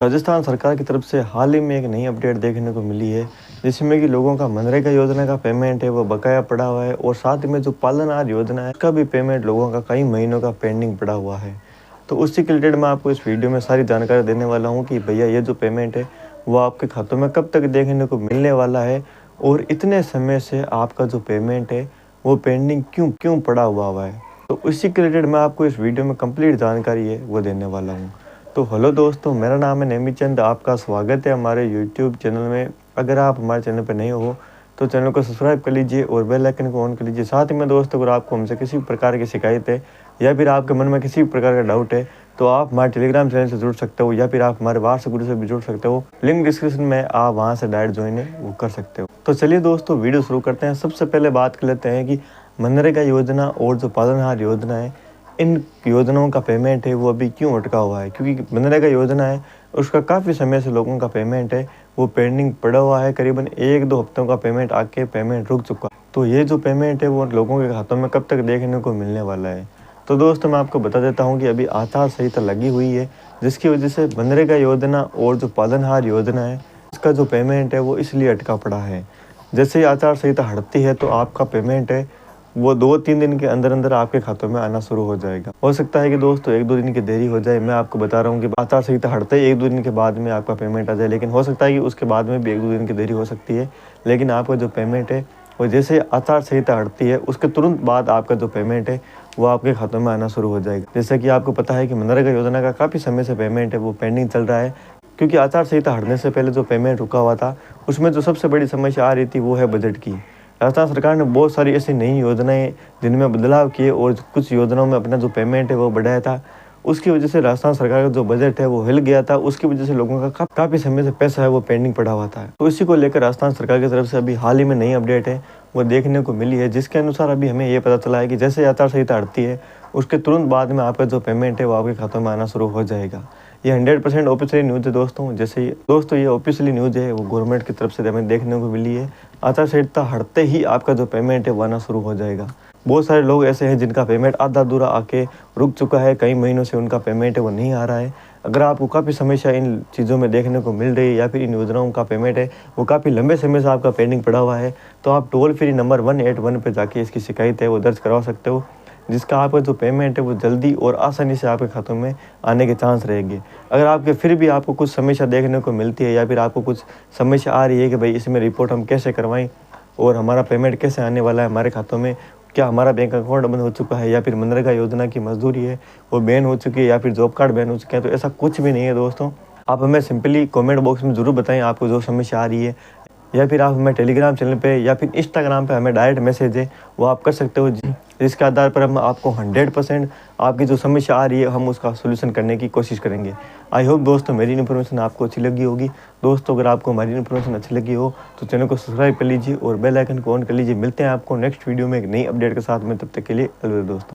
राजस्थान सरकार की तरफ से हाल ही में एक नई अपडेट देखने को मिली है, जिसमें कि लोगों का मनरेगा योजना का पेमेंट है वो बकाया पड़ा हुआ है और साथ में जो पालनहार योजना है उसका भी पेमेंट लोगों का कई महीनों का पेंडिंग पड़ा हुआ है। तो उसी के रिलेटेड मैं आपको इस वीडियो में सारी जानकारी देने वाला हूँ कि भैया ये जो पेमेंट है वो आपके खातों में कब तक देखने को मिलने वाला है और इतने समय से आपका जो पेमेंट है वो पेंडिंग क्यों क्यों पड़ा हुआ है। तो उसी के रिलेटेड मैं आपको इस वीडियो में कंप्लीट जानकारी है वो देने वाला हूँ। तो हेलो दोस्तों, मेरा नाम है नेमी चंद। आपका स्वागत है हमारे यूट्यूब चैनल में। अगर आप हमारे चैनल पर नए हो तो चैनल को सब्सक्राइब कर लीजिए और बेल आइकन को ऑन कर लीजिए। साथ ही में दोस्तों, अगर आपको हमसे किसी भी प्रकार की शिकायत है या फिर आपके मन में किसी भी प्रकार का डाउट है तो आप हमारे टेलीग्राम चैनल से जुड़ सकते हो या फिर आप हमारे व्हाट्सएप ग्रुप से भी जुड़ सकते हो। लिंक डिस्क्रिप्शन में, आप वहाँ से डायरेक्ट ज्वाइन वो कर सकते हो। तो चलिए दोस्तों, वीडियो शुरू करते हैं। सबसे पहले बात कर लेते हैं कि मनरेगा योजना और जो पालनहार योजना है, इन योजनाओं का पेमेंट है वो अभी क्यों अटका हुआ है। क्योंकि मनरेगा योजना है उसका काफ़ी समय से लोगों का पेमेंट है वो पेंडिंग पड़ा हुआ है। करीबन 1-2 हफ्तों का पेमेंट आके पेमेंट रुक चुका। तो ये जो पेमेंट है वो लोगों के खातों में कब तक देखने को मिलने वाला है। तो दोस्तों, मैं आपको बता देता हूँ कि अभी आचार संहिता लगी हुई है, जिसकी वजह से मनरेगा योजना और जो पालनहार योजना है उसका जो पेमेंट है वो इसलिए अटका पड़ा है। जैसे ही आचार संहिता हटती है तो आपका पेमेंट है वो 2-3 दिन के अंदर अंदर आपके खातों में आना शुरू हो जाएगा। हो सकता है कि दोस्तों 1-2 दिन की देरी हो जाए। मैं आपको बता रहा हूँ कि आचार संहिता हटते ही 1-2 दिन के बाद में आपका पेमेंट आ जाए, लेकिन हो सकता है कि उसके बाद में भी 1-2 दिन की देरी हो सकती है। लेकिन आपका जो पेमेंट है वो जैसे आचार संहिता हटती है उसके तुरंत बाद आपका जो पेमेंट है वो आपके खातों में आना शुरू हो जाएगा। जैसे कि आपको पता है कि मनरेगा योजना का काफ़ी समय से पेमेंट है वो पेंडिंग चल रहा है, क्योंकि आचार संहिता हटने से पहले जो पेमेंट रुका हुआ था उसमें जो सबसे बड़ी समस्या आ रही थी वो है बजट की। राजस्थान सरकार ने बहुत सारी ऐसी नई योजनाएं जिनमें बदलाव किए और कुछ योजनाओं में अपना जो पेमेंट है वो बढ़ाया था। उसकी वजह से राजस्थान सरकार का जो बजट है वो हिल गया था। उसकी वजह से लोगों का काफ़ी समय से पैसा है वो पेंडिंग पड़ा हुआ था। तो इसी को लेकर राजस्थान सरकार की तरफ से अभी हाल ही में नई अपडेट है वो देखने को मिली है, जिसके अनुसार अभी हमें ये पता चला है कि जैसे आचार संहिता हटती है उसके तुरंत बाद में आपका जो पेमेंट है वो आपके खातों में आना शुरू हो जाएगा। ये 100% ऑफिशियली न्यूज़ है दोस्तों। जैसे दोस्तों ये ऑफिशियली न्यूज़ है वो गवर्नमेंट की तरफ से हमें देखने को मिली है। आचार संहिता हटते ही आपका जो पेमेंट है वो आना शुरू हो जाएगा। बहुत सारे लोग ऐसे हैं जिनका पेमेंट आधा अधूरा आके रुक चुका है, कई महीनों से उनका पेमेंट है वो नहीं आ रहा है। अगर आपको काफ़ी समस्या इन चीज़ों में देखने को मिल रही है या फिर इन योजनाओं का पेमेंट है वो काफ़ी लंबे समय से आपका पेंडिंग पड़ा हुआ है, तो आप टोल फ्री नंबर 181 पे जाके इसकी शिकायत है वो दर्ज करवा सकते हो, जिसका आपका जो पेमेंट है वो जल्दी और आसानी से आपके खातों में आने के चांस रहेंगे। अगर आपके फिर भी आपको कुछ समस्या देखने को मिलती है या फिर आपको कुछ समस्या आ रही है कि भाई इसमें रिपोर्ट हम कैसे करवाएं और हमारा पेमेंट कैसे आने वाला है हमारे खातों में, क्या हमारा बैंक अकाउंट बंद हो चुका है या फिर मनरेगा योजना की मजदूरी है वो बैन हो चुकी है या फिर जॉब कार्ड बैन हो चुके हैं, तो ऐसा कुछ भी नहीं है दोस्तों। आप हमें सिंपली कमेंट बॉक्स में ज़रूर बताएं आपको जो समस्या आ रही है, या फिर आप हमें टेलीग्राम चैनल पे या फिर इंस्टाग्राम पे हमें डायरेक्ट मैसेज है वो आप कर सकते हो जी, जिसके आधार पर हम आपको 100% आपकी जो समस्या आ रही है हम उसका सोल्यूशन करने की कोशिश करेंगे। आई होप दोस्तों मेरी इन्फॉर्मेशन आपको अच्छी लगी होगी। दोस्तों, अगर आपको हमारी इन्फॉर्मेशन अच्छी लगी हो तो चैनल को सब्सक्राइब कर लीजिए और बेल आइकन को ऑन कर लीजिए। मिलते हैं आपको नेक्स्ट वीडियो में एक नई अपडेट के साथ में, तब तक के लिए अलविदा दोस्तों।